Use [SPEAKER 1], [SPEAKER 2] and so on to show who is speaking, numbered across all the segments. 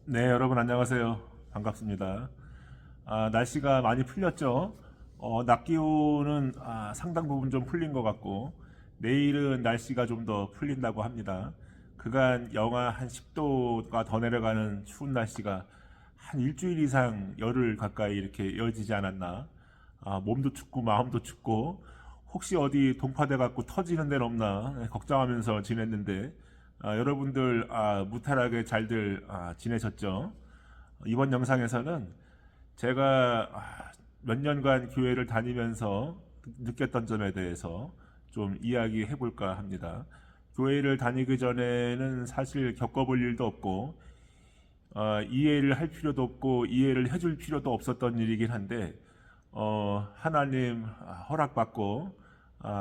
[SPEAKER 1] 네, 여러분 안녕하세요. 반갑습니다. 날씨가 많이 풀렸죠? 낮 기온은 상당 부분 좀 풀린 것 같고, 내일은 날씨가 좀 더 풀린다고 합니다. 그간 영하 한 10도가 더 내려가는 추운 날씨가 한 일주일 이상 열흘 가까이 이렇게 이어지지 않았나. 몸도 춥고 마음도 춥고, 혹시 어디 동파돼 갖고 터지는 데는 없나 걱정하면서 지냈는데, 여러분들 무탈하게 잘들 지내셨죠? 이번 영상에서는 제가 몇 년간 교회를 다니면서 느꼈던 점에 대해서 좀 이야기해 볼까 합니다. 교회를 다니기 전에는 사실 겪어볼 일도 없고 이해를 할 필요도 없고 이해를 해줄 필요도 없었던 일이긴 한데 하나님 허락받고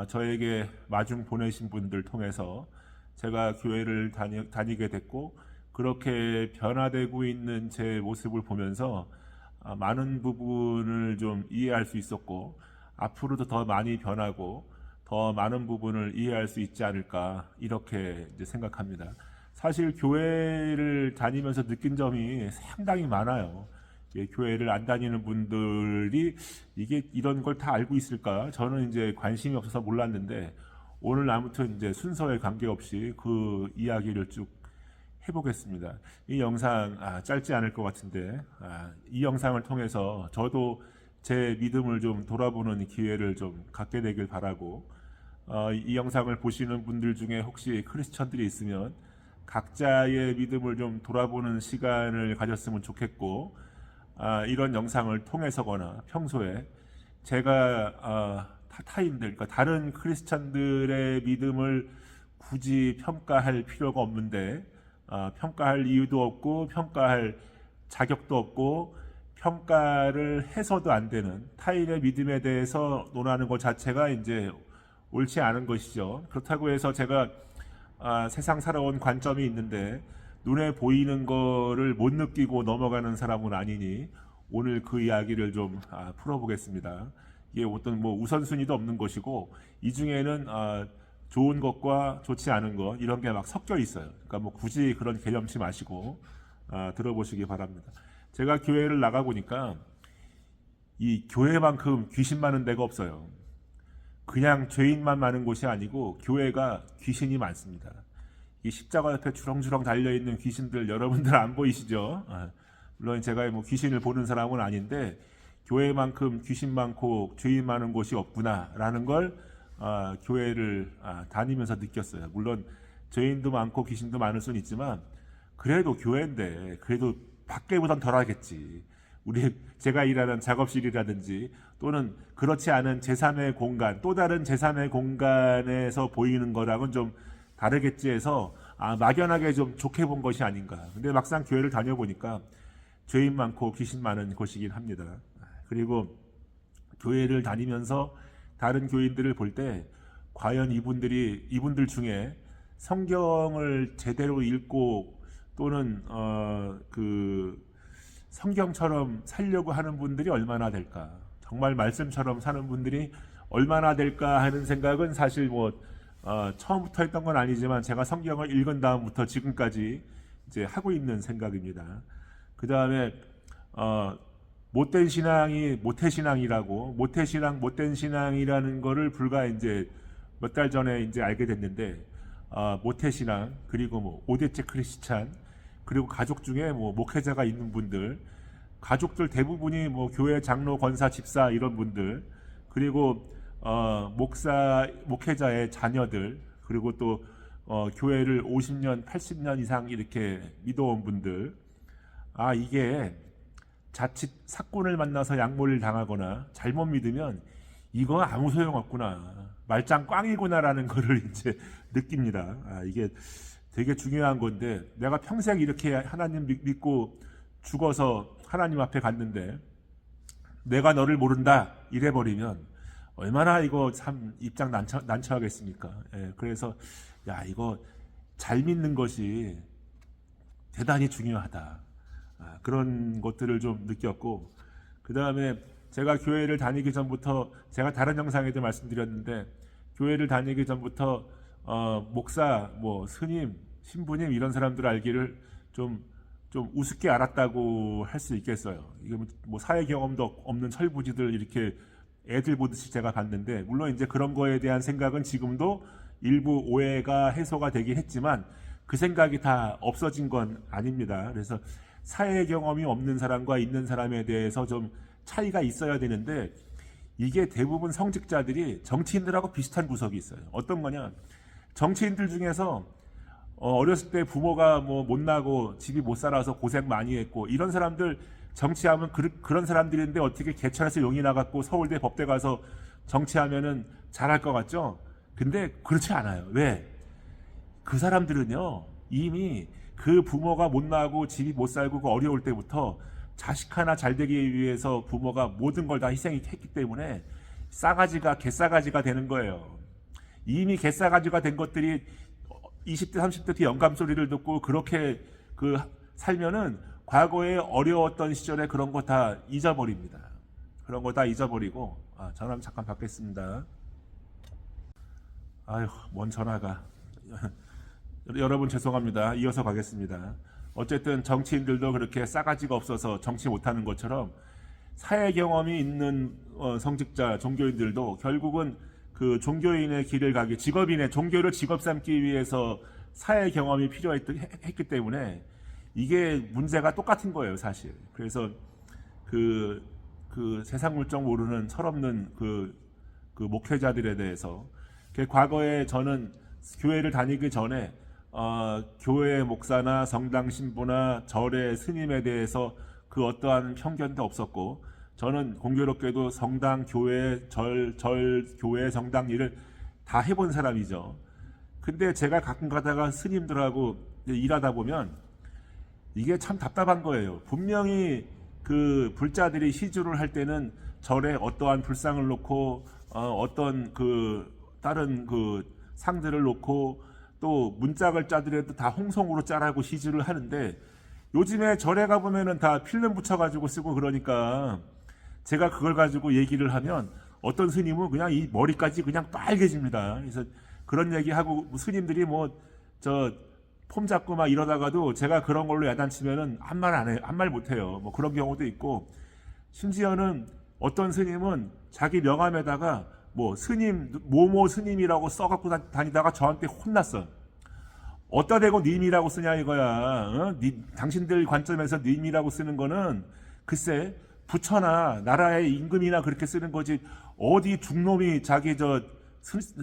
[SPEAKER 1] 저에게 마중 보내신 분들 통해서 제가 교회를 다니게 됐고 그렇게 변화되고 있는 제 모습을 보면서 많은 부분을 좀 이해할 수 있었고 앞으로도 더 많이 변하고 더 많은 부분을 이해할 수 있지 않을까 이렇게 이제 생각합니다. 사실 교회를 다니면서 느낀 점이 상당히 많아요. 교회를 안 다니는 분들이 이게 이런 걸 다 알고 있을까? 저는 이제 관심이 없어서 몰랐는데 오늘 아무튼 이제 순서에 관계없이 그 이야기를 쭉 해보겠습니다. 이 영상 짧지 않을 것 같은데 이 영상을 통해서 저도 제 믿음을 좀 돌아보는 기회를 좀 갖게 되길 바라고 이 영상을 보시는 분들 중에 혹시 크리스천들이 있으면 각자의 믿음을 좀 돌아보는 시간을 가졌으면 좋겠고 이런 영상을 통해서거나 평소에 제가 타인들, 그러니까 다른 크리스천들의 믿음을 굳이 평가할 필요가 없는데 평가할 이유도 없고 평가할 자격도 없고 평가를 해서도 안 되는 타인의 믿음에 대해서 논하는 것 자체가 이제 옳지 않은 것이죠. 그렇다고 해서 제가 세상 살아온 관점이 있는데 눈에 보이는 거를 못 느끼고 넘어가는 사람은 아니니 오늘 그 이야기를 좀 풀어보겠습니다. 이게 어떤 뭐 우선순위도 없는 것이고 이 중에는 좋은 것과 좋지 않은 것 이런 게 막 섞여 있어요. 그러니까 뭐 굳이 그런 개념치 마시고 들어보시기 바랍니다. 제가 교회를 나가 보니까 이 교회만큼 귀신 많은 데가 없어요. 그냥 죄인만 많은 곳이 아니고 교회가 귀신이 많습니다. 이 십자가 옆에 주렁주렁 달려있는 귀신들 여러분들 안 보이시죠? 물론 제가 뭐 귀신을 보는 사람은 아닌데 교회만큼 귀신 많고 죄인 많은 곳이 없구나라는 걸 교회를 다니면서 느꼈어요. 물론 죄인도 많고 귀신도 많을 수는 있지만 그래도 교회인데 그래도 밖에보단 덜하겠지. 제가 일하는 작업실이라든지 또는 그렇지 않은 제3의 공간, 또 다른 제3의 공간에서 보이는 거랑은 좀 다르겠지 해서 막연하게 좀 좋게 본 것이 아닌가. 근데 막상 교회를 다녀보니까 죄인 많고 귀신 많은 곳이긴 합니다. 그리고 교회를 다니면서 다른 교인들을 볼 때 과연 이분들 중에 성경을 제대로 읽고 또는 그 성경처럼 살려고 하는 분들이 얼마나 될까? 정말 말씀처럼 사는 분들이 얼마나 될까 하는 생각은 사실 뭐 처음부터 했던 건 아니지만 제가 성경을 읽은 다음부터 지금까지 이제 하고 있는 생각입니다. 그 다음에 못된 신앙이 모태신앙이라고 모태신앙 못된 신앙이라는 거를 불과 이제 몇 달 전에 이제 알게 됐는데 모태신앙 그리고 뭐 5대째 크리스찬 그리고 가족 중에 뭐 목회자가 있는 분들 가족들 대부분이 뭐 교회 장로 권사 집사 이런 분들 그리고 목회자의 자녀들 그리고 또 교회를 50년 80년 이상 이렇게 믿어온 분들 이게 자칫 사건을 만나서 약몰을 당하거나 잘못 믿으면 이거 아무 소용없구나 말짱 꽝이구나라는 거를 이제 느낍니다. 이게 되게 중요한 건데 내가 평생 이렇게 하나님 믿고 죽어서 하나님 앞에 갔는데 내가 너를 모른다 이래버리면 얼마나 이거 참 입장 난처하겠습니까? 그래서 이거 잘 믿는 것이 대단히 중요하다. 그런 것들을 좀 느꼈고 그 다음에 제가 교회를 다니기 전부터 제가 다른 영상에도 말씀드렸는데 교회를 다니기 전부터 목사, 뭐 스님, 신부님 이런 사람들 알기를 좀 좀 우습게 알았다고 할 수 있겠어요. 이게 뭐 사회 경험도 없는 철부지들 이렇게 애들 보듯이 제가 봤는데, 물론 이제 그런 거에 대한 생각은 지금도 일부 오해가 해소가 되긴 했지만 그 생각이 다 없어진 건 아닙니다. 그래서 사회 경험이 없는 사람과 있는 사람에 대해서 좀 차이가 있어야 되는데, 이게 대부분 성직자들이 정치인들하고 비슷한 구석이 있어요. 어떤 거냐, 정치인들 중에서 어렸을 때 부모가 뭐 못나고 집이 못 살아서 고생 많이 했고 이런 사람들 정치하면 그런 사람들인데 어떻게 개천에서 용이 나갖고 서울대 법대 가서 정치하면은 잘할 것 같죠? 근데 그렇지 않아요. 왜? 그 사람들은요 이미 그 부모가 못나고 집이 못 살고 그 어려울 때부터 자식 하나 잘 되기 위해서 부모가 모든 걸 다 희생했기 때문에 싸가지가 개싸가지가 되는 거예요. 이미 개싸가지가 된 것들이 20대 30대 뒤 영감 소리를 듣고 그렇게 살면은 과거에 어려웠던 시절에 그런 거 다 잊어버립니다. 그런 거 다 잊어버리고. 전화 잠깐 받겠습니다. 아휴, 뭔 전화가. 여러분 죄송합니다. 이어서 가겠습니다. 어쨌든 정치인들도 그렇게 싸가지가 없어서 정치 못하는 것처럼 사회 경험이 있는 성직자 종교인들도 결국은 그 종교인의 길을 가기, 직업인의 종교를 직업 삼기 위해서 사회 경험이 필요했기 때문에 이게 문제가 똑같은 거예요, 사실. 그래서 그 세상 물정 모르는 철없는 그 목회자들에 대해서, 과거에 저는 교회를 다니기 전에 교회 목사나 성당 신부나 절의 스님에 대해서 그 어떠한 편견도 없었고, 저는 공교롭게도 성당, 교회, 절, 교회, 성당 일을 다 해본 사람이죠. 근데 제가 가끔 가다가 스님들하고 일하다 보면 이게 참 답답한 거예요. 분명히 그 불자들이 시주를 할 때는 절에 어떠한 불상을 놓고 어떤 다른 상들을 놓고 또 문짝을 짜더라도 다 홍성으로 짜라고 시주를 하는데, 요즘에 절에 가보면은 다 필름 붙여가지고 쓰고 그러니까 제가 그걸 가지고 얘기를 하면 어떤 스님은 그냥 이 머리까지 그냥 빨개집니다. 그래서 그런 얘기하고 스님들이 폼 잡고 막 이러다가도 제가 그런 걸로 야단치면은 한 말 못해요. 뭐 그런 경우도 있고, 심지어는 어떤 스님은 자기 명함에다가 뭐 스님, 모모 스님이라고 써갖고 다니다가 저한테 혼났어. 어디다 대고 님이라고 쓰냐 이거야. 당신들 관점에서 님이라고 쓰는 거는 글쎄 부처나 나라의 임금이나 그렇게 쓰는 거지, 어디 중놈이 자기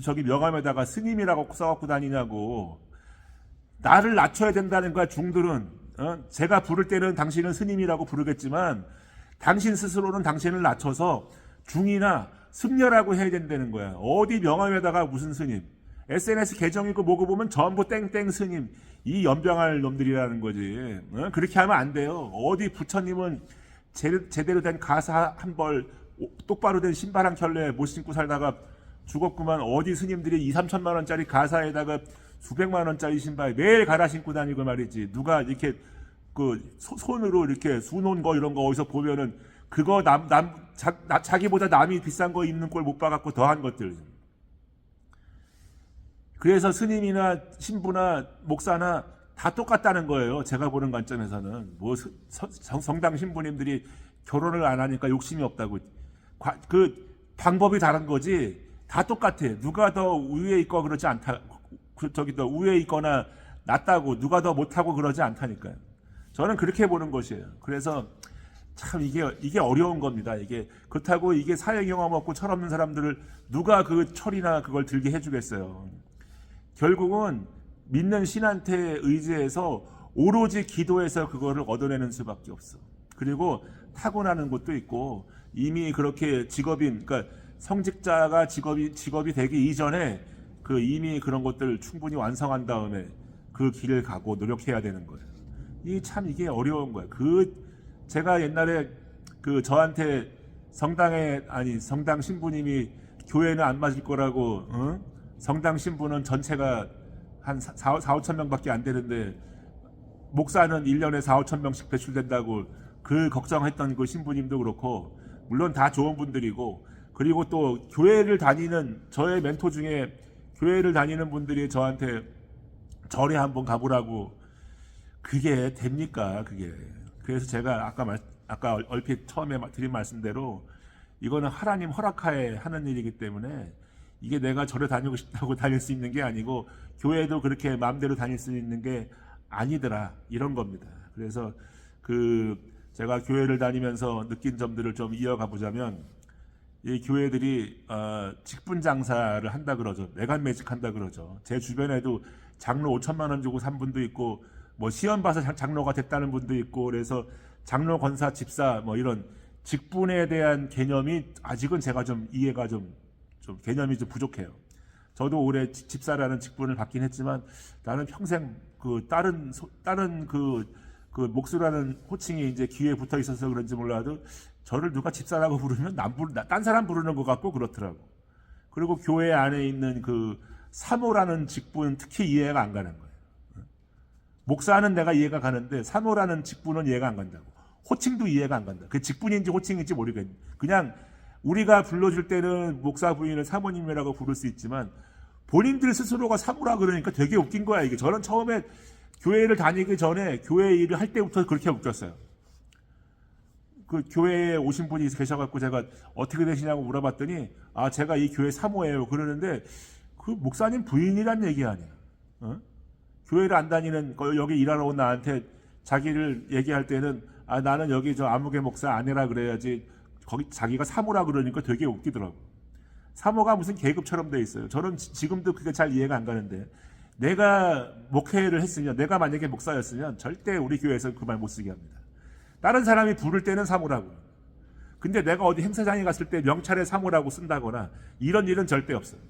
[SPEAKER 1] 저기 명함에다가 스님이라고 써갖고 다니냐고. 나를 낮춰야 된다는 거야, 중들은. 제가 부를 때는 당신은 스님이라고 부르겠지만 당신 스스로는 당신을 낮춰서 중이나 승려라고 해야 된다는 거야. 어디 명함에다가 무슨 스님, SNS 계정이고 뭐고 보면 전부 땡땡 스님, 이 연병할 놈들이라는 거지. 그렇게 하면 안 돼요. 어디 부처님은 제대로 된 가사 한 벌, 똑바로 된 신발 한 켤레 못 신고 살다가 죽었구만. 어디 스님들이 2, 3천만 원짜리 가사에다가 수백만 원짜리 신발 매일 갈아 신고 다니고 말이지. 누가 이렇게 손으로 이렇게 수놓은 거 이런 거 어디서 보면은 그거 자기보다 남이 비싼 거 입는 꼴 못 봐갖고 더한 것들. 그래서 스님이나 신부나 목사나 다 똑같다는 거예요. 제가 보는 관점에서는. 뭐 성당 신부님들이 결혼을 안 하니까 욕심이 없다고. 그 방법이 다른 거지. 다 똑같아. 누가 더 위에 있고 그러지 않다. 더 위에 있거나 낫다고 누가 더 못하고 그러지 않다니까요. 저는 그렇게 보는 것이에요. 그래서 참 이게 어려운 겁니다. 그렇다고 이게 사회 경험 없고 철없는 사람들을 누가 그 철이나 그걸 들게 해주겠어요. 결국은 믿는 신한테 의지해서 오로지 기도해서 그거를 얻어내는 수밖에 없어. 그리고 타고나는 것도 있고, 이미 그렇게 그러니까 성직자가 직업이 되기 이전에 이미 그런 것들을 충분히 완성한 다음에 그 길을 가고 노력해야 되는 거예요. 이게 어려운 거예요. 제가 옛날에 저한테 성당 신부님이 교회는 안 맞을 거라고, 성당 신부는 전체가 한 4, 5천 명밖에 안 되는데 목사는 1년에 4, 5천 명씩 배출된다고 걱정했던 그 신부님도 그렇고, 물론 다 좋은 분들이고, 그리고 또 교회를 다니는 저의 멘토 중에 교회를 다니는 분들이 저한테 절에 한번 가보라고, 그게 됩니까? 그게. 그래서 제가 아까 얼핏 처음에 드린 말씀대로 이거는 하나님 허락하에 하는 일이기 때문에 이게 내가 절에 다니고 싶다고 다닐 수 있는 게 아니고 교회도 그렇게 마음대로 다닐 수 있는 게 아니더라 이런 겁니다. 그래서 제가 교회를 다니면서 느낀 점들을 좀 이어가 보자면 이 교회들이 직분 장사를 한다 그러죠. 내간 매직한다 그러죠. 제 주변에도 장로 5천만 원 주고 산 분도 있고 뭐 시험 봐서 장로가 됐다는 분도 있고 그래서 장로, 권사, 집사 뭐 이런 직분에 대한 개념이 아직은 제가 좀 이해가 좀 개념이 좀 부족해요. 저도 올해 집사라는 직분을 받긴 했지만 나는 평생 다른 목수라는 호칭이 이제 귀에 붙어 있어서 그런지 몰라도 저를 누가 집사라고 부르면 딴 사람 부르는 것 같고 그렇더라고. 그리고 교회 안에 있는 사모라는 직분 특히 이해가 안 가는 거예요. 목사는 내가 이해가 가는데 사모라는 직분은 이해가 안 간다고. 호칭도 이해가 안 간다. 그 직분인지 호칭인지 모르겠네. 그냥 우리가 불러줄 때는 목사 부인을 사모님이라고 부를 수 있지만 본인들 스스로가 사모라 그러니까 되게 웃긴 거야. 이게 저는 처음에 교회를 다니기 전에 교회 일을 할 때부터 그렇게 웃겼어요. 그 교회에 오신 분이 계셔갖고 제가 어떻게 되시냐고 물어봤더니 제가 이 교회 사모예요 그러는데 그 목사님 부인이란 얘기 아니야. 교회를 안 다니는 여기 일하러 온 나한테 자기를 얘기할 때는 나는 여기 저 아무개 목사 아니라 그래야지 거기 자기가 사모라 그러니까 되게 웃기더라고. 사모가 무슨 계급처럼 돼 있어요. 저는 지금도 그게 잘 이해가 안 가는데 내가 목회를 했으면 내가 만약에 목사였으면 절대 우리 교회에서 그 말 못 쓰게 합니다. 다른 사람이 부를 때는 사모라고. 근데 내가 어디 행사장에 갔을 때 명찰에 사모라고 쓴다거나 이런 일은 절대 없어요.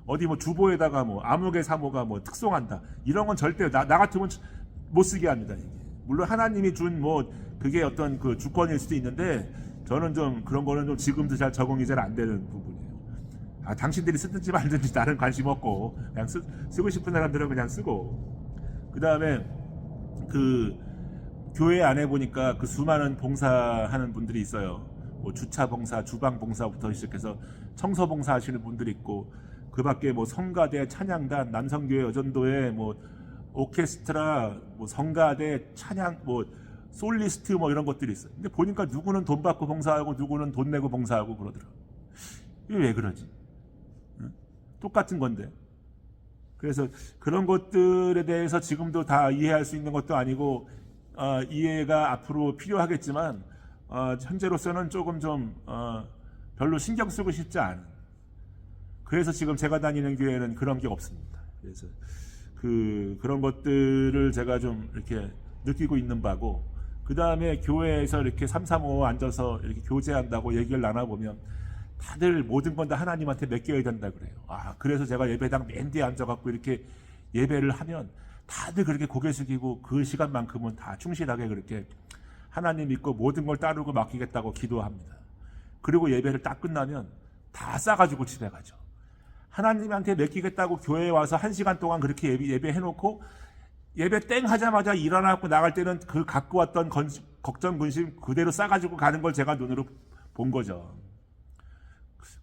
[SPEAKER 1] 어디 뭐 주보에다가 뭐 아무개 사모가 뭐 특송한다 이런 건 절대 나 같으면 못 쓰게 합니다. 이게. 물론 하나님이 준 그게 어떤 주권일 수도 있는데 저는 좀 그런 거는 좀 지금도 잘 적응이 잘 안 되는 부분이에요. 당신들이 쓰든지 말든지 나는 관심 없고 그냥 쓰고 싶은 사람들은 그냥 쓰고. 그 다음에 교회 안에 보니까 수많은 봉사하는 분들이 있어요. 뭐 주차 봉사, 주방 봉사부터 시작해서 청소 봉사 하시는 분들이 있고 그 밖에 뭐 성가대, 찬양단, 남성교회, 여전도회, 뭐 오케스트라, 뭐 성가대, 찬양, 뭐 솔리스트 뭐 이런 것들이 있어요. 근데 보니까 누구는 돈 받고 봉사하고 누구는 돈 내고 봉사하고 그러더라고요. 이게 왜 그러지? 똑같은 건데. 그래서 그런 것들에 대해서 지금도 다 이해할 수 있는 것도 아니고 이해가 앞으로 필요하겠지만 현재로서는 조금 좀 별로 신경 쓰고 싶지 않은. 그래서 지금 제가 다니는 교회는 그런 게 없습니다. 그래서 그런 것들을 제가 좀 이렇게 느끼고 있는 바고, 그 다음에 교회에서 이렇게 335 앉아서 이렇게 교제한다고 얘기를 나눠보면 다들 모든 건 다 하나님한테 맡겨야 된다 그래요. 그래서 제가 예배당 맨 뒤에 앉아갖고 이렇게 예배를 하면 다들 그렇게 고개 숙이고 그 시간만큼은 다 충실하게 그렇게 하나님 믿고 모든 걸 따르고 맡기겠다고 기도합니다. 그리고 예배를 딱 끝나면 다 싸가지고 집에 가죠. 하나님한테 맡기겠다고 교회에 와서 1시간 동안 그렇게 예배해놓고 예배 땡 하자마자 일어나고 나갈 때는 그 갖고 왔던 걱정, 근심 그대로 싸가지고 가는 걸 제가 눈으로 본 거죠.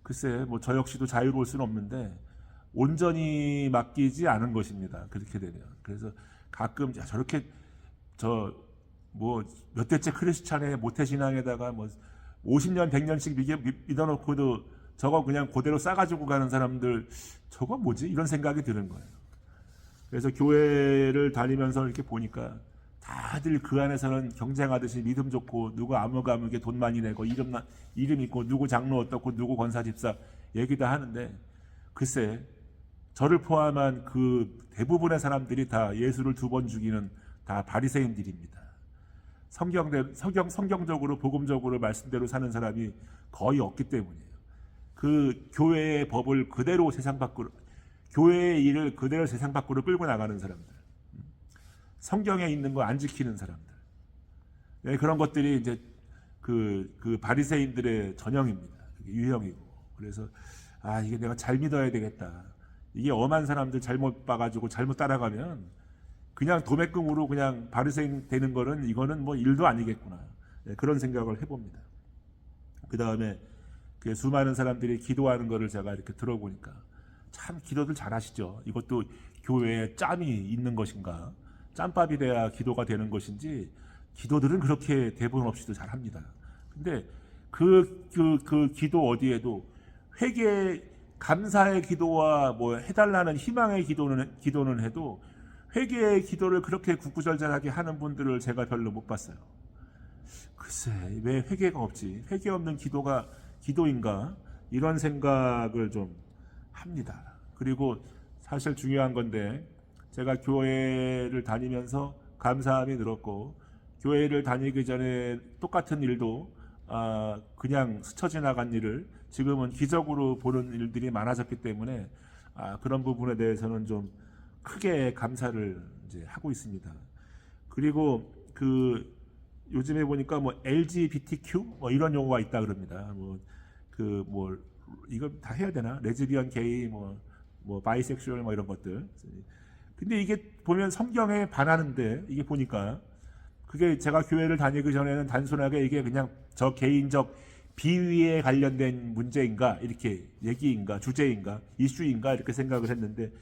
[SPEAKER 1] 글쎄, 뭐 저 역시도 자유로울 수는 없는데 온전히 맡기지 않은 것입니다. 그렇게 되면. 그래서 가끔 저렇게 몇 대째 크리스찬의 모태신앙에다가 뭐 50년, 100년씩 믿어놓고도 저거 그냥 그대로 싸가지고 가는 사람들 저거 뭐지? 이런 생각이 드는 거예요. 그래서 교회를 다니면서 이렇게 보니까 다들 그 안에서는 경쟁하듯이 믿음 좋고 누구 아무개 돈 많이 내고 이름 있고 누구 장로 어떻고 누구 권사 집사 얘기 다 하는데 글쎄 저를 포함한 그 대부분의 사람들이 다 예수를 2번 죽이는 다 바리새인들입니다. 성경적으로 복음적으로 말씀대로 사는 사람이 거의 없기 때문이에요. 그 교회의 법을 그대로 세상 밖으로, 교회의 일을 그대로 세상 밖으로 끌고 나가는 사람들, 성경에 있는 거 안 지키는 사람들, 네, 그런 것들이 이제 그 바리새인들의 전형입니다. 유형이고. 그래서 이게 내가 잘 믿어야 되겠다. 이게 엄한 사람들 잘못 봐가지고 잘못 따라가면 그냥 도매금으로 그냥 바리새인 되는 거는 이거는 뭐 일도 아니겠구나. 네, 그런 생각을 해봅니다. 그 다음에 수많은 사람들이 기도하는 거를 제가 이렇게 들어보니까 참 기도들 잘하시죠. 이것도 교회에 짬이 있는 것인가? 짬밥이 돼야 기도가 되는 것인지 기도들은 그렇게 대본 없이도 잘합니다. 근데 그 기도 어디에도 회개 감사의 기도와 뭐 해달라는 희망의 기도는 해도 회개의 기도를 그렇게 구구절절하게 하는 분들을 제가 별로 못 봤어요. 글쎄 왜 회개가 없지? 회개 없는 기도가 기도인가? 이런 생각을 좀 합니다. 그리고 사실 중요한 건데 제가 교회를 다니면서 감사함이 늘었고 교회를 다니기 전에 똑같은 일도 그냥 스쳐 지나간 일을 지금은 기적으로 보는 일들이 많아졌기 때문에 그런 부분에 대해서는 좀 크게 감사를 이제 하고 있습니다. 그리고 요즘에 보니까 뭐 LGBTQ 뭐 이런 용어가 있다 그럽니다. 이거 다 해야 되나? 레즈비언, 게이, 뭐 바이섹슈얼 뭐 이런 것들. 근데 이게 보면 성경에 반하는데 이게 보니까 그게 제가 교회를 다니기 전에는 단순하게 이게 그냥 저 개인적 비위에 관련된 문제인가 이렇게 얘기인가 주제인가 이슈인가 이렇게 생각을 했는데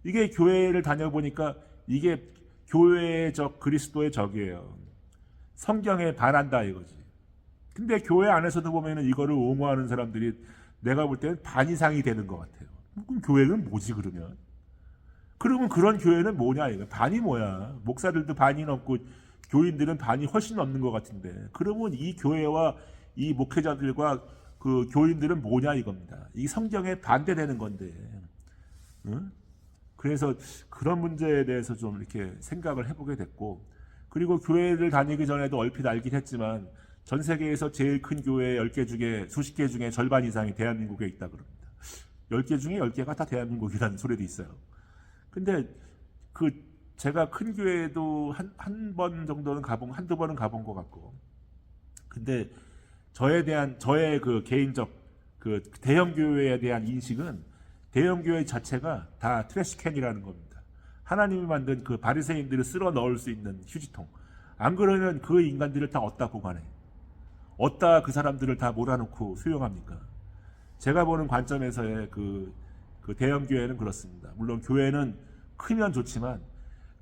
[SPEAKER 1] 이게 교회를 다녀보니까 이게 교회의 적 그리스도의 적이에요. 성경에 반한다 이거지. 근데 교회 안에서도 보면은 이거를 옹호하는 사람들이 내가 볼 때는 반 이상이 되는 것 같아요. 그럼 교회는 뭐지 그러면? 그러면 그런 교회는 뭐냐 이거? 반이 뭐야? 목사들도 반이 넘고 교인들은 반이 훨씬 넘는 것 같은데 그러면 이 교회와 이 목회자들과 그 교인들은 뭐냐 이겁니다. 이 성경에 반대되는 건데. 응? 그래서 그런 문제에 대해서 좀 이렇게 생각을 해보게 됐고 그리고 교회를 다니기 전에도 얼핏 알긴 했지만 전 세계에서 제일 큰 교회 10개 중에 수십 개 중에 절반 이상이 대한민국에 있다 그럽니다. 10개 중에 10개가 다 대한민국이라는 소리도 있어요. 근데 제가 큰 교회도 한 번 정도는 한두 번은 가본 것 같고 근데 저의 그 개인적 그 대형 교회에 대한 인식은 대형 교회 자체가 다 트래시캔이라는 겁니다. 하나님이 만든 그 바리새인들을 쓸어 넣을 수 있는 휴지통. 안 그러면 그 인간들을 다 어디다 보관해? 어디다 그 사람들을 다 몰아놓고 수용합니까? 제가 보는 관점에서의 그 대형 교회는 그렇습니다. 물론 교회는 크면 좋지만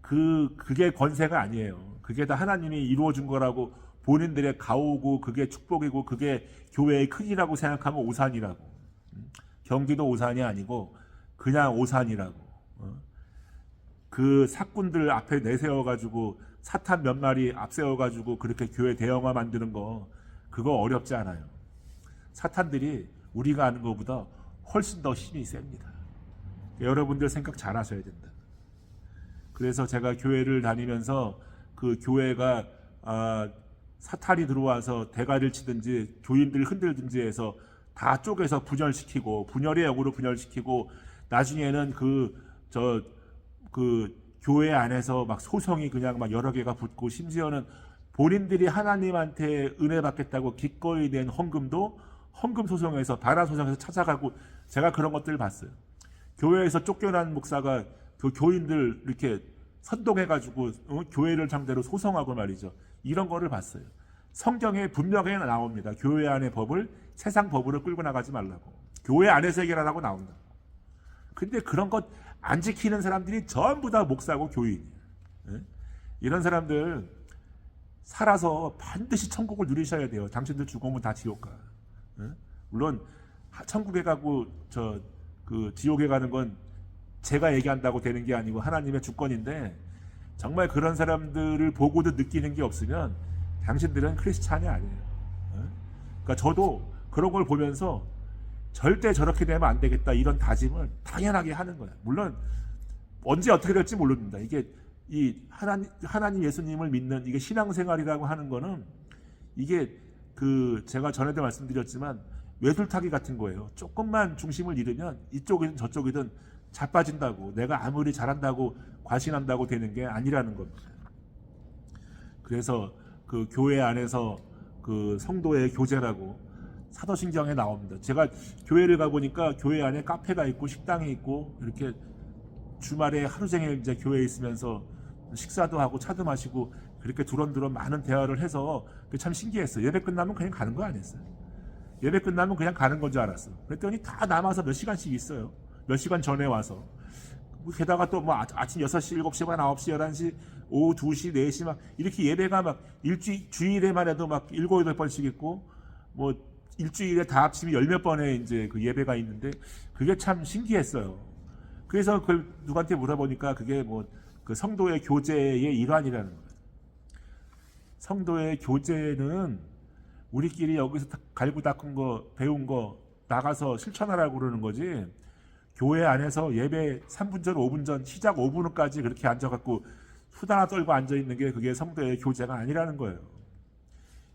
[SPEAKER 1] 그게 권세가 아니에요. 그게 다 하나님이 이루어준 거라고 본인들의 가오고 그게 축복이고 그게 교회의 크기라고 생각하면 오산이라고. 경기도 오산이 아니고 그냥 오산이라고. 그 사꾼들 앞에 내세워가지고 사탄 몇 마리 앞세워가지고 그렇게 교회 대형화 만드는 거 그거 어렵지 않아요. 사탄들이 우리가 아는 것보다 훨씬 더 힘이 셉니다. 여러분들 생각 잘 하셔야 된다. 그래서 제가 교회를 다니면서 그 교회가 사탄이 들어와서 대가리를 치든지 교인들 흔들든지 해서 다 쪼개서 분열시키고 분열의 영으로 분열시키고 나중에는 교회 안에서 막 소송이 그냥 막 여러 개가 붙고 심지어는 본인들이 하나님한테 은혜 받겠다고 기꺼이 낸 헌금도 헌금 소송에서 반환 소송에서 찾아가고 제가 그런 것들을 봤어요. 교회에서 쫓겨난 목사가 그 교인들 이렇게 선동해가지고 교회를 상대로 소송하고 말이죠. 이런 거를 봤어요. 성경에 분명히 나옵니다. 교회 안의 법을 세상 법으로 끌고 나가지 말라고. 교회 안에서 해결하라고 나온다. 근데 그런 것 안 지키는 사람들이 전부 다 목사고 교인이에요. 이런 사람들 살아서 반드시 천국을 누리셔야 돼요. 당신들 죽으면 다 지옥 가. 물론 천국에 가고 지옥에 가는 건 제가 얘기한다고 되는 게 아니고 하나님의 주권인데 정말 그런 사람들을 보고도 느끼는 게 없으면 당신들은 크리스찬이 아니에요. 그러니까 저도 그런 걸 보면서 절대 저렇게 되면 안 되겠다 이런 다짐을 당연하게 하는 거예요. 물론 언제 어떻게 될지 모릅니다. 이게 이 하나님 예수님을 믿는 이게 신앙생활이라고 하는 거는 이게 제가 전에도 말씀드렸지만 외줄타기 같은 거예요. 조금만 중심을 잃으면 이쪽이든 저쪽이든 자빠진다고 내가 아무리 잘한다고 과신한다고 되는 게 아니라는 겁니다. 그래서 그 교회 안에서 그 성도의 교제라고 사도신경에 나옵니다. 제가 교회를 가보니까 교회 안에 카페가 있고 식당이 있고 이렇게 주말에 하루 종일 이제 교회에 있으면서 식사도 하고 차도 마시고 그렇게 두런두런 많은 대화를 해서 참 신기했어요. 예배 끝나면 그냥 가는 거 아니었어요. 예배 끝나면 그냥 가는 건 줄 알았어. 그랬더니 다 남아서 몇 시간씩 있어요. 몇 시간 전에 와서 게다가 또 뭐 아침 6시, 7시 반, 9시, 11시, 오후 2시, 4시 막 이렇게 예배가 막 주일에만 해도 막 7, 8번씩 있고 뭐 일주일에 다 합치면 10몇 번의 이제 그 예배가 있는데 그게 참 신기했어요. 그래서 그걸 누구한테 물어보니까 그게 뭐 그 성도의 교제의 일환이라는 거예요. 성도의 교제는 우리끼리 여기서 갈고 닦은 거, 배운 거 나가서 실천하라고 그러는 거지. 교회 안에서 예배 3분 전, 5분 전, 시작 5분 후까지 그렇게 앉아갖고 수다나 떨고 앉아있는 게 그게 성도의 교제가 아니라는 거예요.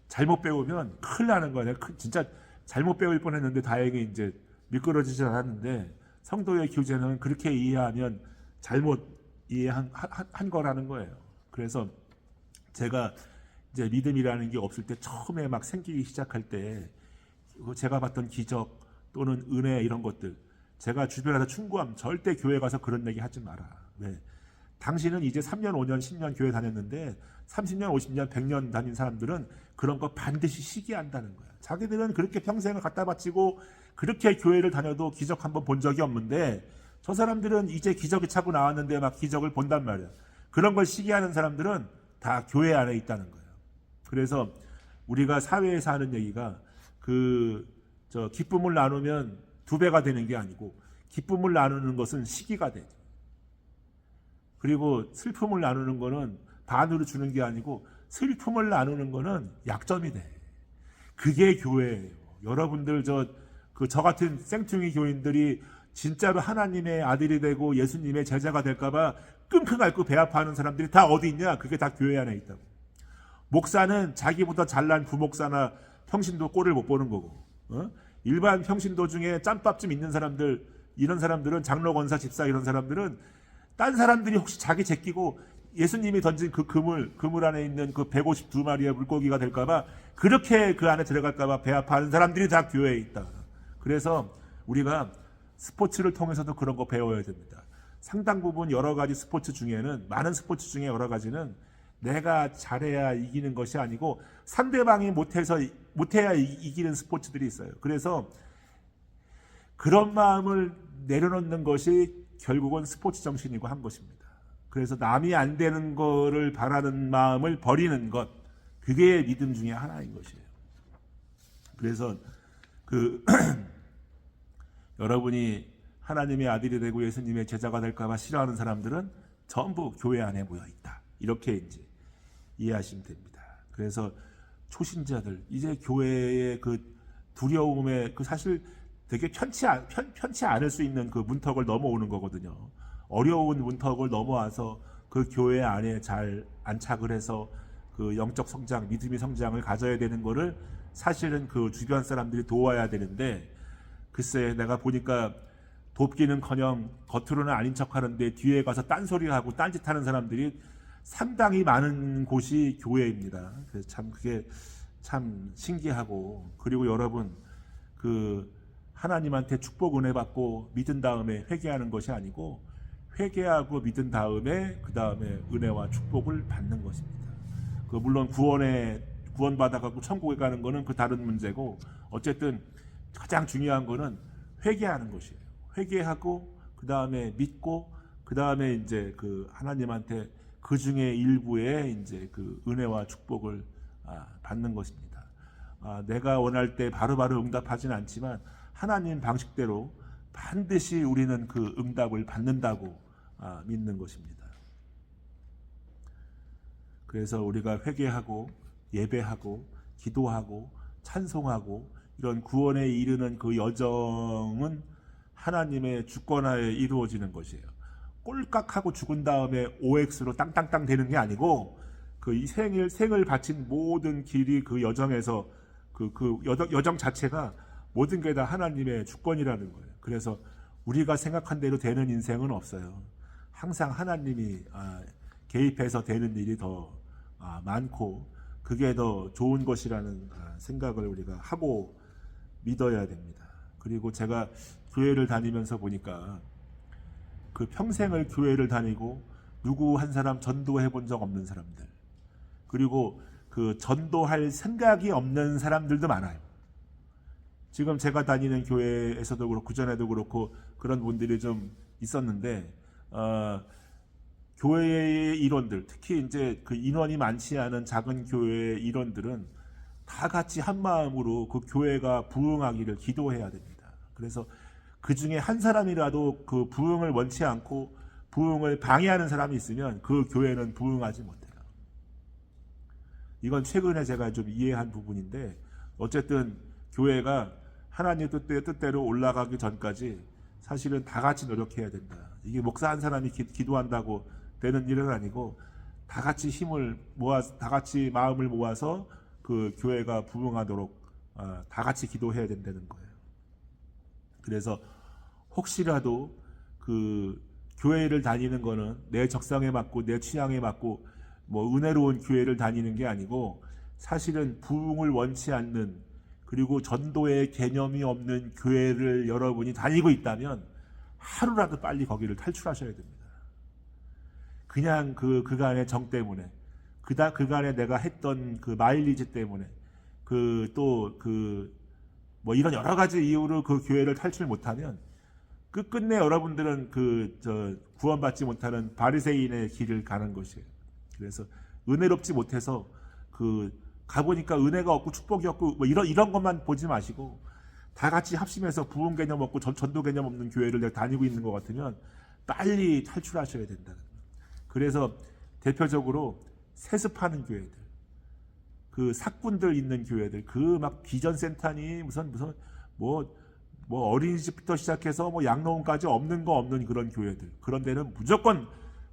[SPEAKER 1] 잘못 배우면 큰일 나는 거예요. 진짜 잘못 배울 뻔했는데 다행히 이제 미끄러지지 않았는데 성도의 교제는 그렇게 이해하면 잘못 이해한 거라는 거예요. 그래서 제가 이제 믿음이라는 게 없을 때 처음에 막 생기기 시작할 때 제가 봤던 기적 또는 은혜 이런 것들 제가 주변에서 충고함 절대 교회 가서 그런 얘기 하지 마라. 왜? 당신은 이제 3년, 5년, 10년 교회 다녔는데 30년, 50년, 100년 다닌 사람들은 그런 거 반드시 시기한다는 거야. 자기들은 그렇게 평생을 갖다 바치고 그렇게 교회를 다녀도 기적 한번 본 적이 없는데 저 사람들은 이제 기적이 차고 나왔는데 막 기적을 본단 말이야. 그런 걸 시기하는 사람들은 다 교회 안에 있다는 거예요. 그래서 우리가 사회에서 하는 얘기가 기쁨을 나누면 2배가 되는 게 아니고 기쁨을 나누는 것은 시기가 돼. 그리고 슬픔을 나누는 거는 반으로 주는 게 아니고 슬픔을 나누는 거는 약점이 돼. 그게 교회예요. 여러분들 저 같은 생뚱이 교인들이 진짜로 하나님의 아들이 되고 예수님의 제자가 될까봐 끙끙 앓고 배 아파하는 사람들이 다 어디 있냐? 그게 다 교회 안에 있다고. 목사는 자기보다 잘난 부목사나 평신도 꼴을 못 보는 거고, 일반 평신도 중에 짬밥좀 있는 사람들, 이런 사람들은 장로, 권사, 집사 이런 사람들은 딴 사람들이 혹시 자기 제끼고 예수님이 던진 그 그물 안에 있는 그 152마리의 물고기가 될까봐 그렇게 그 안에 들어갈까봐 배 아파하는 사람들이 다 교회에 있다. 그래서 우리가 스포츠를 통해서도 그런 거 배워야 됩니다. 상당 부분 여러 가지 스포츠 중에는 많은 스포츠 중에 여러 가지는 내가 잘해야 이기는 것이 아니고 상대방이 못해야 이기는 스포츠들이 있어요. 그래서 그런 마음을 내려놓는 것이 결국은 스포츠 정신이고 한 것입니다. 그래서 남이 안 되는 거를 바라는 마음을 버리는 것, 그게 믿음 중에 하나인 것이에요. 그래서 여러분이 하나님의 아들이 되고 예수님의 제자가 될까봐 싫어하는 사람들은 전부 교회 안에 모여 있다. 이렇게 이제 이해하시면 됩니다. 그래서 초신자들 이제 교회의 그 두려움에 사실 되게 편치 않을 수 있는 그 문턱을 넘어오는 거거든요. 어려운 문턱을 넘어와서 그 교회 안에 잘 안착을 해서 그 영적 성장, 믿음의 성장을 가져야 되는 거를 사실은 그 주변 사람들이 도와야 되는데 글쎄 내가 보니까 돕기는커녕 겉으로는 아닌 척하는데 뒤에 가서 딴소리하고 딴짓하는 사람들이 상당히 많은 곳이 교회입니다. 그래서 참 그게 참 신기하고 그리고 여러분 하나님한테 축복 은혜 받고 믿은 다음에 회개하는 것이 아니고 회개하고 믿은 다음에 그 다음에 은혜와 축복을 받는 것입니다. 물론 구원 받아갖고 천국에 가는 거는 그 다른 문제고 어쨌든 가장 중요한 거는 회개하는 것이에요. 회개하고 그 다음에 믿고 그 다음에 이제 하나님한테 그 중에 일부의 이제 은혜와 축복을 받는 것입니다. 내가 원할 때 바로바로 응답하지는 않지만 하나님 방식대로 반드시 우리는 그 응답을 받는다고 믿는 것입니다. 그래서 우리가 회개하고 예배하고 기도하고 찬송하고 이런 구원에 이르는 그 여정은 하나님의 주권하에 이루어지는 것이에요. 꼴깍하고 죽은 다음에 OX로 땅땅땅 되는 게 아니고 이 생을 바친 모든 길이 그 여정에서 여정 자체가 모든 게 다 하나님의 주권이라는 거예요. 그래서 우리가 생각한 대로 되는 인생은 없어요. 항상 하나님이 개입해서 되는 일이 더 많고 그게 더 좋은 것이라는 생각을 우리가 하고 믿어야 됩니다. 그리고 제가 교회를 다니면서 보니까 평생을 교회를 다니고 누구 한 사람 전도해 본 적 없는 사람들 그리고 전도할 생각이 없는 사람들도 많아요. 지금 제가 다니는 교회에서도 그렇고 그전에도 그렇고 그런 분들이 좀 있었는데 교회의 일원들, 특히 이제 그 인원이 많지 않은 작은 교회의 일원들은 다 같이 한 마음으로 그 교회가 부흥하기를 기도해야 됩니다. 그래서 그 중에 한 사람이라도 그 부흥을 원치 않고 부흥을 방해하는 사람이 있으면 그 교회는 부흥하지 못해요. 이건 최근에 제가 좀 이해한 부분인데, 어쨌든 교회가 하나님의 뜻대로 올라가기 전까지 사실은 다 같이 노력해야 된다. 이게 목사 한 사람이 기도한다고 되는 일은 아니고, 다 같이 힘을 모아서, 다 같이 마음을 모아서 그 교회가 부흥하도록 다 같이 기도해야 된다는 거예요. 그래서 혹시라도 그 교회를 다니는 거는 내 적성에 맞고 내 취향에 맞고 뭐 은혜로운 교회를 다니는 게 아니고, 사실은 부흥을 원치 않는, 그리고 전도의 개념이 없는 교회를 여러분이 다니고 있다면 하루라도 빨리 거기를 탈출하셔야 됩니다. 그냥 그간의 정 때문에, 그간에 내가 했던 그 마일리지 때문에, 뭐 이런 여러 가지 이유로 그 교회를 탈출 못하면 끝끝내 여러분들은 구원받지 못하는 바리새인의 길을 가는 것이에요. 그래서 은혜롭지 못해서 가보니까 은혜가 없고 축복이 없고 뭐 이런 것만 보지 마시고, 다 같이 합심해서 부흥 개념 없고 전도 개념 없는 교회를 내가 다니고 있는 것 같으면 빨리 탈출하셔야 된다. 그래서 대표적으로 세습하는 교회들, 그 사꾼들 있는 교회들, 그 막 비전센터니 무슨 뭐 어린이집부터 시작해서 뭐 양로원까지 없는 그런 교회들, 그런 데는 무조건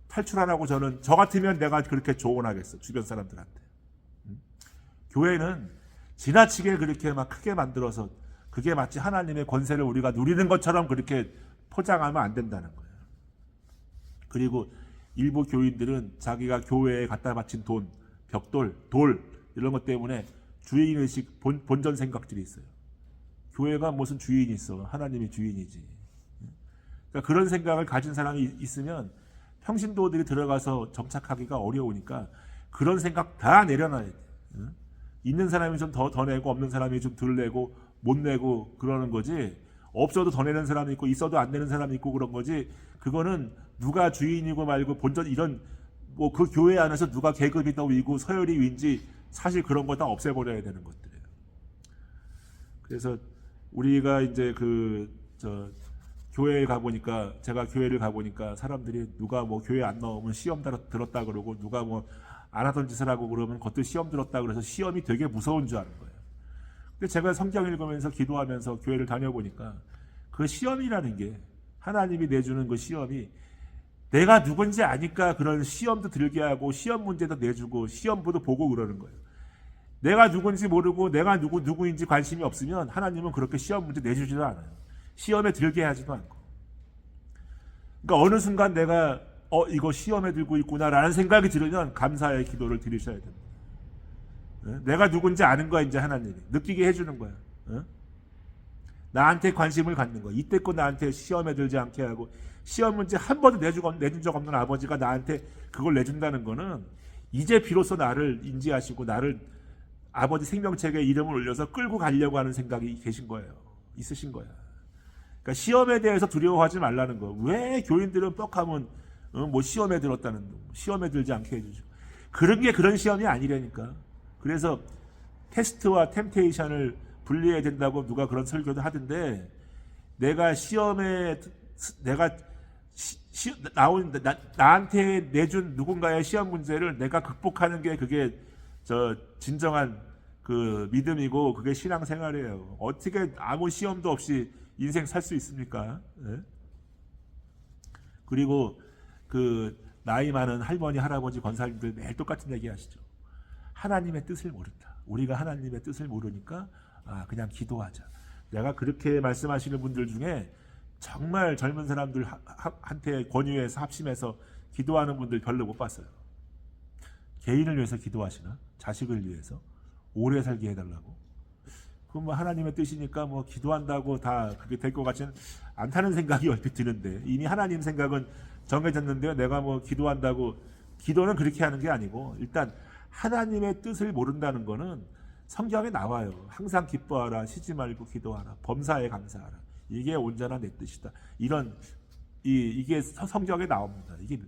[SPEAKER 1] 탈출하라고 저 같으면 내가 그렇게 조언하겠어, 주변 사람들한테. 교회는 지나치게 그렇게 막 크게 만들어서 그게 마치 하나님의 권세를 우리가 누리는 것처럼 그렇게 포장하면 안 된다는 거예요. 그리고 일부 교인들은 자기가 교회에 갖다 바친 돈, 벽돌, 돌 이런 것 때문에 주인의식, 본전 생각들이 있어요. 교회가 무슨 주인이 있어, 하나님이 주인이지. 그러니까 그런 생각을 가진 사람이 있으면 평신도들이 들어가서 정착하기가 어려우니까 그런 생각 다 내려놔야 돼. 있는 사람이 좀 더 내고 없는 사람이 좀 덜 내고 못 내고 그러는 거지, 없어도 더 내는 사람이 있고 있어도 안 내는 사람이 있고 그런 거지, 그거는 누가 주인이고 말고 본전 이런 뭐 그 교회 안에서 누가 계급이 더 위고 서열이 위인지 사실 그런 거 다 없애버려야 되는 것들이에요. 그래서 우리가 이제 교회에 가보니까, 제가 교회를 가보니까 사람들이 누가 뭐 교회 안 나오면 시험 들었다 그러고, 누가 뭐 안 하던 짓을 하고 그러면 그것도 시험 들었다 그래서 시험이 되게 무서운 줄 아는 거예요. 근데 제가 성경 읽으면서 기도하면서 교회를 다녀보니까 그 시험이라는 게, 하나님이 내주는 그 시험이 내가 누군지 아니까 그런 시험도 들게 하고 시험 문제도 내주고 시험부도 보고 그러는 거예요. 내가 누군지 모르고 내가 누구인지 관심이 없으면 하나님은 그렇게 시험 문제 내주지도 않아요. 시험에 들게 하지도 않고. 그러니까 어느 순간 내가 이거 시험에 들고 있구나라는 생각이 들으면 감사의 기도를 드리셔야 됩니다. 내가 누군지 아는 거야, 이제 하나님이 느끼게 해주는 거야. 나한테 관심을 갖는 거야. 이때껏 나한테 시험에 들지 않게 하고, 시험 문제 한 번도 내준 적 없는 아버지가 나한테 그걸 내준다는 거는 이제 비로소 나를 인지하시고 나를 아버지 생명책에 이름을 올려서 끌고 가려고 하는 생각이 계신 거예요. 있으신 거야. 그러니까 시험에 대해서 두려워하지 말라는 거. 왜 교인들은 뻑하면 뭐 시험에 들었다는, 시험에 들지 않게 해주죠. 그런 게 그런 시험이 아니라니까. 그래서 테스트와 템테이션을 분리해야 된다고 누가 그런 설교도 하던데, 내가 시험에 나한테 내준 누군가의 시험 문제를 내가 극복하는 게 그게 진정한 그 믿음이고 그게 신앙생활이에요. 어떻게 아무 시험도 없이 인생 살 수 있습니까? 네? 그리고 나이 많은 할머니, 할아버지, 권사님들 매일 똑같은 얘기 하시죠. 하나님의 뜻을 모른다. 우리가 하나님의 뜻을 모르니까 그냥 기도하자. 내가 그렇게 말씀하시는 분들 중에 정말 젊은 사람들한테 권유해서 합심해서 기도하는 분들 별로 못 봤어요. 개인을 위해서 기도하시나? 자식을 위해서? 오래 살게 해달라고? 그럼 뭐 하나님의 뜻이니까 뭐 기도한다고 다 그게 될 것 같지는 않다는 생각이 얼핏 드는데, 이미 하나님 생각은 정해졌는데요. 내가 뭐 기도한다고, 기도는 그렇게 하는 게 아니고, 일단 하나님의 뜻을 모른다는 거는 성경에 나와요. 항상 기뻐하라, 쉬지 말고 기도하라, 범사에 감사하라, 이게 온전한 내 뜻이다. 이런 이게 성경에 나옵니다. 이게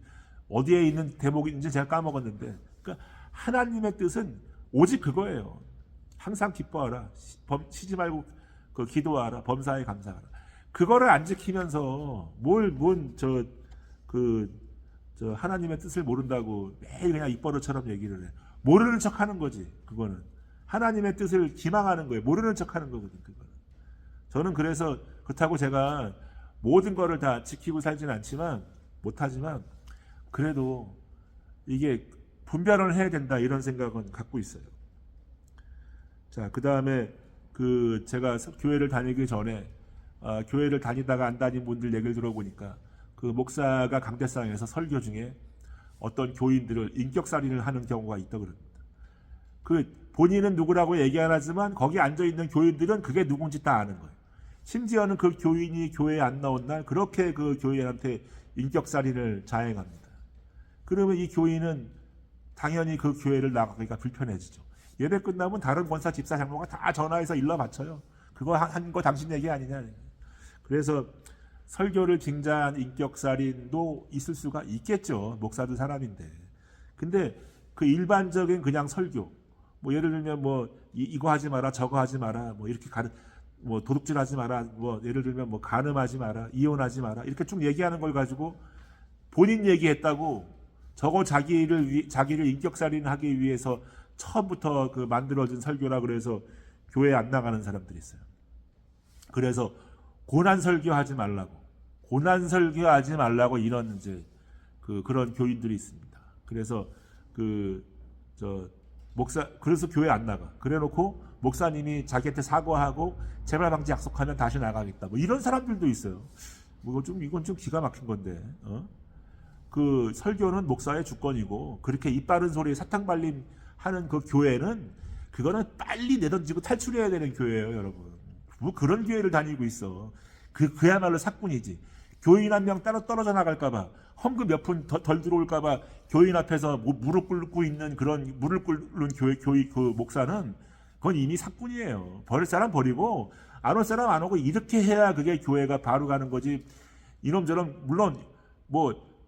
[SPEAKER 1] 어디에 있는 대목인지 제가 까먹었는데, 그러니까 하나님의 뜻은 오직 그거예요. 항상 기뻐하라. 쉬지 말고 기도하라. 범사에 감사하라. 그거를 안 지키면서 저 하나님의 뜻을 모른다고 매일 그냥 입버릇처럼 얘기를 해. 모르는 척하는 거지. 그거는 하나님의 뜻을 기망하는 거예요. 모르는 척하는 거거든. 그거는. 저는 그래서 그렇다고 제가 모든 거를 다 지키고 살지는 않지만 못하지만 그래도 이게 분별을 해야 된다 이런 생각은 갖고 있어요. 자, 그 다음에 제가 교회를 다니기 전에 교회를 다니다가 안 다닌 분들 얘기를 들어보니까 그 목사가 강대상에서 설교 중에 어떤 교인들을 인격살인을 하는 경우가 있다 그럽니다. 본인은 누구라고 얘기 안 하지만 거기 앉아 있는 교인들은 그게 누군지 다 아는 거예요. 심지어는 그 교인이 교회에 안 나온 날 그렇게 그 교인한테 인격살인을 자행합니다. 그러면 이 교인은 당연히 그 교회를 나가기가 불편해지죠. 예배 끝나면 다른 권사, 집사, 장로가 다 전화해서 일러 바쳐요. 그거 한 거 당신 얘기 아니냐. 그래서 설교를 징자한 인격살인도 있을 수가 있겠죠. 목사도 사람인데. 근데 그 일반적인 그냥 설교, 뭐 예를 들면 이거 하지 마라, 저거 하지 마라, 이렇게 도둑질하지 마라, 예를 들면 간음하지 마라, 이혼하지 마라, 이렇게 쭉 얘기하는 걸 가지고 본인 얘기했다고 저거 자기를 인격살인하기 위해서 처음부터 만들어진 설교라 그래서 교회에 안 나가는 사람들이 있어요. 그래서 고난 설교하지 말라고 이런 그런 교인들이 있습니다. 그래서 그래서 교회 안 나가. 그래놓고 목사님이 자기한테 사과하고 재발 방지 약속하면 다시 나가겠다. 이런 사람들도 있어요. 이건 좀 기가 막힌 건데. 그 설교는 목사의 주권이고 그렇게 입 바른 소리에 사탕 발림 하는 그 교회는 그거는 빨리 내던지고 탈출해야 되는 교회예요, 여러분. 그런 교회를 다니고 있어. 그야말로 사꾼이지. 교인 한 명 따로 떨어져 나갈까봐, 헌금 몇 푼 덜 들어올까봐 교인 앞에서 무릎 꿇고 있는 그런 무릎 꿇는 그 목사는 그건 이미 사꾼이에요. 버릴 사람 버리고 안 올 사람 안 오고 이렇게 해야 그게 교회가 바로 가는 거지. 이놈저놈 물론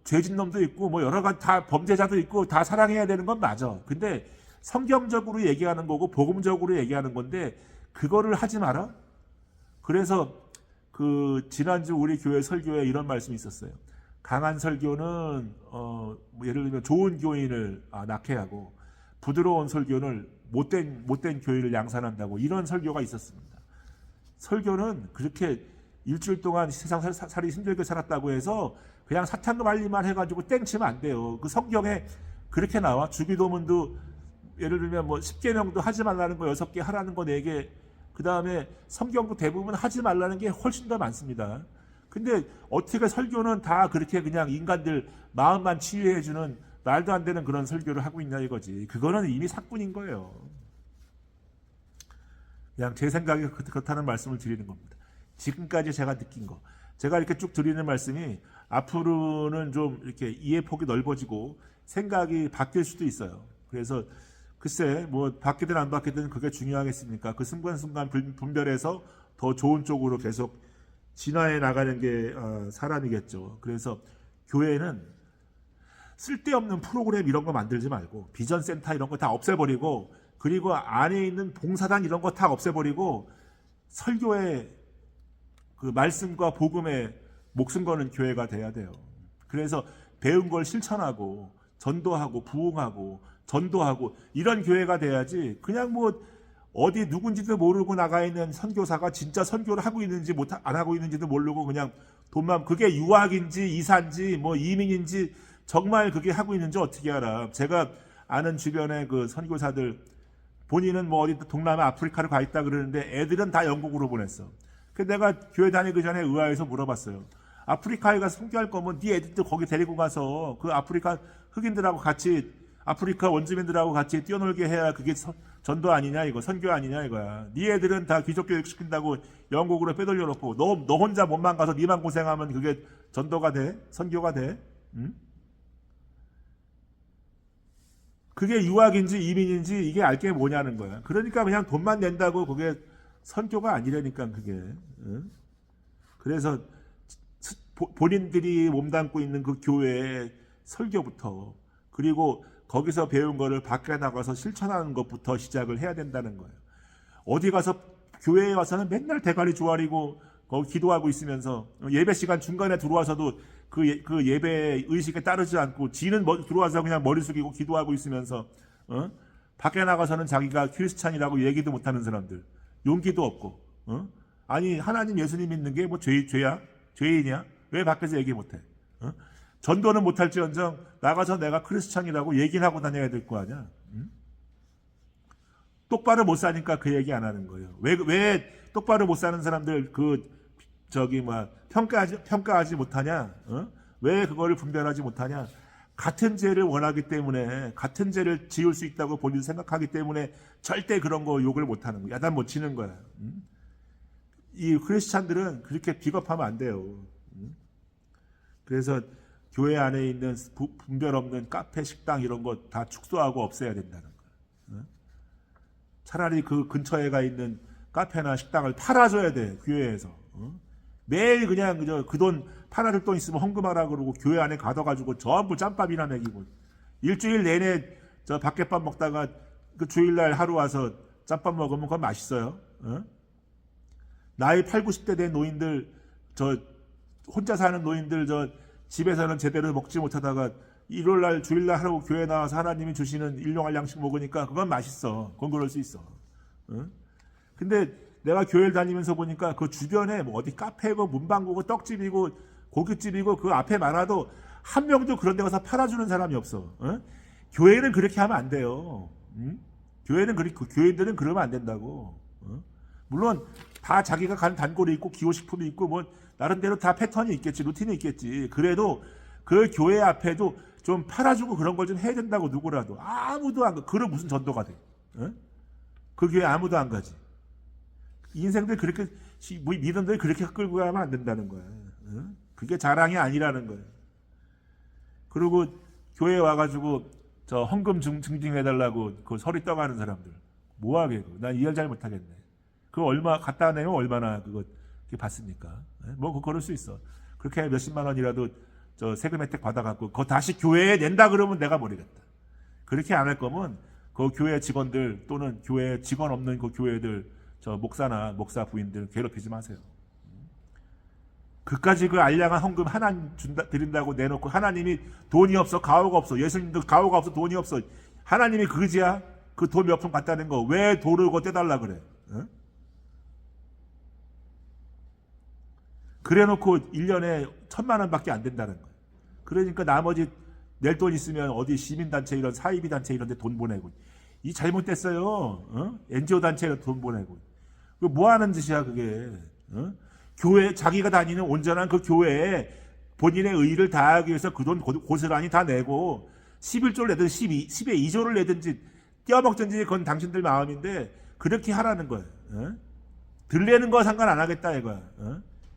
[SPEAKER 1] 죄진 놈도 있고 여러 가지 다 범죄자도 있고 다 사랑해야 되는 건 맞아. 근데 성경적으로 얘기하는 거고 복음적으로 얘기하는 건데 그거를 하지 마라. 그래서 지난주 우리 교회 설교에 이런 말씀이 있었어요. 강한 설교는 예를 들면 좋은 교인을 낳게 하고 부드러운 설교는 못된 교인을 양산한다고 이런 설교가 있었습니다. 설교는 그렇게 일주일 동안 세상 살이 힘들게 살았다고 해서 그냥 사탕 발리만 해가지고 땡치면 안 돼요. 그 성경에 그렇게 나와. 주기도문도 예를 들면 10계명도 하지 말라는 거 6개, 하라는 거 4개, 그 다음에 성경도 대부분 하지 말라는 게 훨씬 더 많습니다. 근데 어떻게 설교는 다 그렇게 그냥 인간들 마음만 치유해주는 말도 안 되는 그런 설교를 하고 있냐 이거지. 그거는 이미 사꾼인 거예요. 그냥 제 생각이 그렇다는 말씀을 드리는 겁니다. 지금까지 제가 느낀 거. 제가 이렇게 쭉 드리는 말씀이 앞으로는 좀 이렇게 이해폭이 넓어지고 생각이 바뀔 수도 있어요. 그래서 글쎄 바뀌든 안 바뀌든 그게 중요하겠습니까? 그 순간순간 분별해서 더 좋은 쪽으로 계속 진화해 나가는 게 사람이겠죠. 그래서 교회는 쓸데없는 프로그램 이런 거 만들지 말고 비전센터 이런 거 다 없애버리고 그리고 안에 있는 봉사단 이런 거 다 없애버리고 설교의 그 말씀과 복음에 목숨 거는 교회가 돼야 돼요. 그래서 배운 걸 실천하고 전도하고 부흥하고 전도하고 이런 교회가 돼야지 그냥 어디 누군지도 모르고 나가 있는 선교사가 진짜 선교를 하고 있는지 안 하고 있는지도 모르고 그냥 돈만 그게 유학인지 이사인지 이민인지 정말 그게 하고 있는지 어떻게 알아. 제가 아는 주변에 그 선교사들 본인은 어디 동남아 아프리카를 가 있다 그러는데 애들은 다 영국으로 보냈어. 그래서 내가 교회 다니기 전에 의아해서 물어봤어요. 아프리카에 가서 선교할 거면 네 애들도 거기 데리고 가서 그 아프리카 흑인들하고 같이 아프리카 원주민들하고 같이 뛰어놀게 해야 그게 전도 아니냐 이거 선교 아니냐 이거야. 네 애들은 다 귀족교육 시킨다고 영국으로 빼돌려 놓고 너 혼자 몸만 가서 네만 고생하면 그게 전도가 돼? 선교가 돼? 응? 그게 유학인지 이민인지 이게 알 게 뭐냐는 거야. 그러니까 그냥 돈만 낸다고 그게 선교가 아니라니까 그게. 응? 그래서 본인들이 몸담고 있는 그 교회의 설교부터, 그리고 거기서 배운 거를 밖에 나가서 실천하는 것부터 시작을 해야 된다는 거예요. 어디 가서 교회에 와서는 맨날 대가리 조아리고 거기 기도하고 있으면서 예배 시간 중간에 들어와서도 그 예배 의식에 따르지 않고 지는 들어와서 그냥 머리 숙이고 기도하고 있으면서 밖에 나가서는 자기가 크리스찬이라고 얘기도 못하는 사람들, 용기도 없고, 아니 하나님 예수님 믿는 게 뭐 죄야? 죄인이야? 왜 밖에서 얘기 못해? 전도는 못할지언정 나가서 내가 크리스찬이라고 얘기는 하고 다녀야 될 거 아니야? 똑바로 못 사니까 그 얘기 안 하는 거예요. 왜 똑바로 못 사는 사람들 평가하지 못하냐? 왜 그거를 분별하지 못하냐? 같은 죄를 원하기 때문에, 같은 죄를 지을 수 있다고 본인이 생각하기 때문에 절대 그런 거 욕을 못 하는 거야. 야단 못 치는 거야. 이 크리스찬들은 그렇게 비겁하면 안 돼요. 그래서 교회 안에 있는 분별 없는 카페, 식당 이런 거 다 축소하고 없애야 된다는 거예요. 차라리 그 근처에 가 있는 카페나 식당을 팔아줘야 돼, 교회에서. 매일 그냥 그 돈 팔아줄 돈 있으면 헌금하라 그러고 교회 안에 가둬가지고 전부 짬밥이나 먹이고, 일주일 내내 저 밖에밥 먹다가 그 주일날 하루 와서 짬밥 먹으면 그건 맛있어요. 나이 8, 90대 된 노인들, 혼자 사는 노인들, 집에서는 제대로 먹지 못하다가 일요일날 주일날 하라고 교회 나와서 하나님이 주시는 일용할 양식 먹으니까 그건 맛있어. 그건 그럴 수 있어. 근데 내가 교회를 다니면서 보니까 그 주변에 뭐 어디 카페고 문방구고 떡집이고 고깃집이고 그 앞에 많아도 한 명도 그런 데 가서 팔아주는 사람이 없어. 교회는 그렇게 하면 안 돼요. 교회들은 그러면 안 된다고. 물론 다 자기가 간 단골이 있고 기호식품이 있고 뭐 나름대로 다 패턴이 있겠지, 루틴이 있겠지. 그래도 그 교회 앞에도 좀 팔아주고 그런 걸 좀 해야 된다고. 누구라도. 아무도 안 가. 그럼 무슨 전도가 돼? 그 교회 아무도 안 가지. 인생들 그렇게, 믿음들 그렇게 끌고 가면 안 된다는 거야. 그게 자랑이 아니라는 거야. 그리고 교회에 와가지고 헌금 증빙해달라고 그 서리 떠가는 사람들. 뭐하게, 난 이해를 잘 못하겠네. 그거 갖다 내면 얼마나 그거 받습니까? 뭐 그럴 수 있어. 그렇게 몇십만 원이라도 세금 혜택 받아갖고 그거 다시 교회에 낸다 그러면 내가 모르겠다. 그렇게 안 할 거면 그 교회 직원들 또는 교회 직원 없는 그 교회들, 목사나 목사 부인들 괴롭히지 마세요. 그까지 그 알량한 헌금 하나님 드린다고 내놓고 하나님이 돈이 없어, 가오가 없어, 예수님도 가오가 없어, 돈이 없어, 하나님이 그지야? 그 돈 몇 푼 갖다는 거 왜 돈을 그거 떼달라 그래? 그래 놓고 1년에 1,000만 원밖에 안 된다는 거예요. 그러니까 나머지 낼 돈 있으면 어디 시민단체 이런 사이비 단체 이런 데 돈 보내고, 이 잘못됐어요. NGO 단체에 돈 보내고. 그 뭐 하는 짓이야 그게. 교회, 자기가 다니는 온전한 그 교회에 본인의 의의를 다하기 위해서 그 돈 고스란히 다 내고 11조를 내든 10의 2조를 내든지 떼어먹든지 그건 당신들 마음인데 그렇게 하라는 거예요. 들 내는 거 상관 안 하겠다 이거야.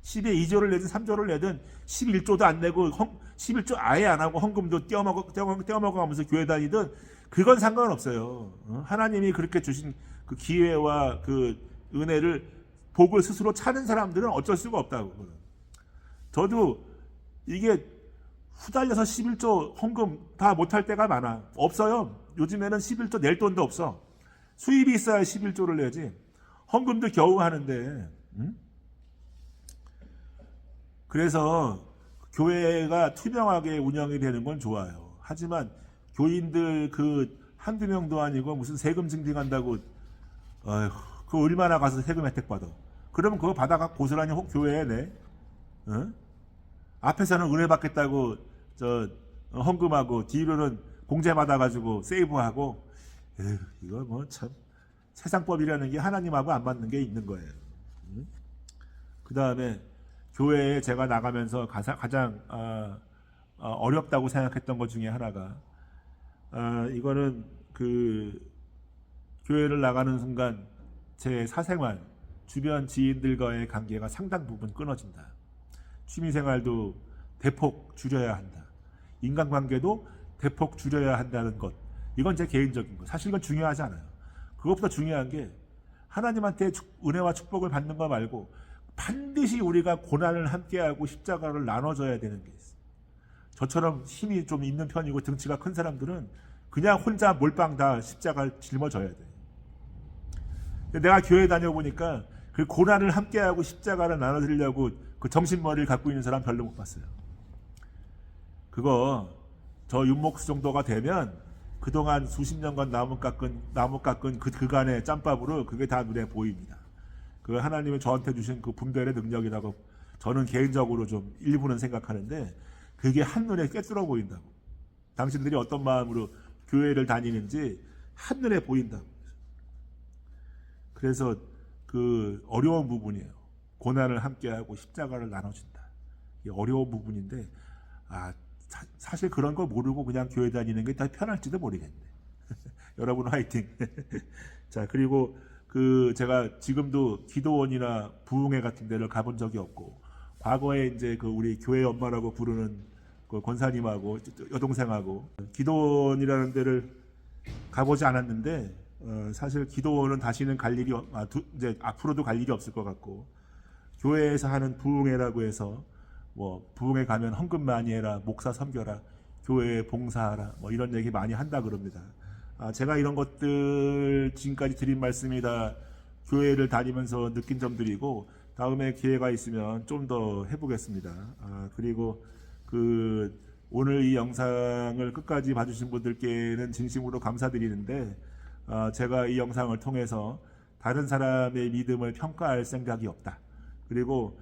[SPEAKER 1] 10의 2조를 내든 3조를 내든 11조도 안 내고 11조 아예 안 하고 헌금도 떼어먹어가면서 교회 다니든 그건 상관없어요. 하나님이 그렇게 주신 그 기회와 그 은혜를, 복을 스스로 찾는 사람들은 어쩔 수가 없다고. 저도 이게 후달려서 11조 헌금 다 못할 때가 많아. 없어요. 요즘에는 11조 낼 돈도 없어. 수입이 있어야 11조를 내지. 헌금도 겨우 하는데. 그래서 교회가 투명하게 운영이 되는 건 좋아요. 하지만 교인들 그 한두 명도 아니고 무슨 세금 증빙한다고, 그거 얼마나 가서 세금 혜택 받아. 그러면 그거 받아가 고스란히 교회에 내. 앞에서는 은혜 받겠다고 헌금하고 뒤로는 공제 받아가지고 세이브하고. 이거 뭐 참 세상법이라는 게 하나님하고 안 맞는 게 있는 거예요. 그 다음에 교회에 제가 나가면서 가장 어렵다고 생각했던 것 중에 하나가, 이거는 그 교회를 나가는 순간 제 사생활, 주변 지인들과의 관계가 상당 부분 끊어진다. 취미생활도 대폭 줄여야 한다. 인간관계도 대폭 줄여야 한다는 것. 이건 제 개인적인 것. 사실 이건 중요하지 않아요. 그것보다 중요한 게 하나님한테 은혜와 축복을 받는 거 말고 반드시 우리가 고난을 함께하고 십자가를 나눠줘야 되는 게 있어요. 저처럼 힘이 좀 있는 편이고 등치가 큰 사람들은 그냥 혼자 몰빵 다 십자가를 짊어져야 돼. 내가 교회 다녀보니까 그 고난을 함께하고 십자가를 나눠드리려고 그 정신머리를 갖고 있는 사람 별로 못 봤어요. 그거 저 윤목수 정도가 되면 그동안 수십 년간 나무 깎은 그 그간의 짬밥으로 그게 다 눈에 보입니다. 그 하나님이 저한테 주신 그 분별의 능력이라고 저는 개인적으로 좀 일부는 생각하는데 그게 한눈에 꿰뚫어 보인다고. 당신들이 어떤 마음으로 교회를 다니는지 한눈에 보인다고. 그래서 그 어려운 부분이에요. 고난을 함께하고 십자가를 나눠준다. 이게 어려운 부분인데 사실 그런 걸 모르고 그냥 교회 다니는 게 더 편할지도 모르겠네. 여러분 화이팅. 자, 그리고 제가 지금도 기도원이나 부흥회 같은 데를 가본 적이 없고, 과거에 이제 우리 교회 엄마라고 부르는 그 권사님하고 여동생하고 기도원이라는 데를 가보지 않았는데, 사실 기도원은 다시는 갈 일이 이제 앞으로도 갈 일이 없을 것 같고, 교회에서 하는 부흥회라고 해서 뭐 부흥회 가면 헌금 많이 해라, 목사 섬겨라, 교회에 봉사하라, 뭐 이런 얘기 많이 한다 그럽니다. 제가 이런 것들 지금까지 드린 말씀이 다 교회를 다니면서 느낀 점들이고, 다음에 기회가 있으면 좀 더 해보겠습니다. 그리고 오늘 이 영상을 끝까지 봐주신 분들께는 진심으로 감사드리는데, 제가 이 영상을 통해서 다른 사람의 믿음을 평가할 생각이 없다. 그리고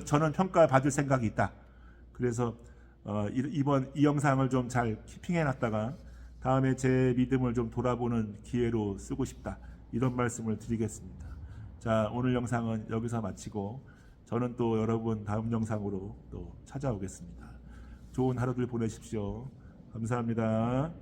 [SPEAKER 1] 저는 평가받을 생각이 있다. 그래서 이번 이 영상을 좀 잘 키핑해놨다가 다음에 제 믿음을 좀 돌아보는 기회로 쓰고 싶다. 이런 말씀을 드리겠습니다. 자, 오늘 영상은 여기서 마치고 저는 또 여러분 다음 영상으로 또 찾아오겠습니다. 좋은 하루들 보내십시오. 감사합니다.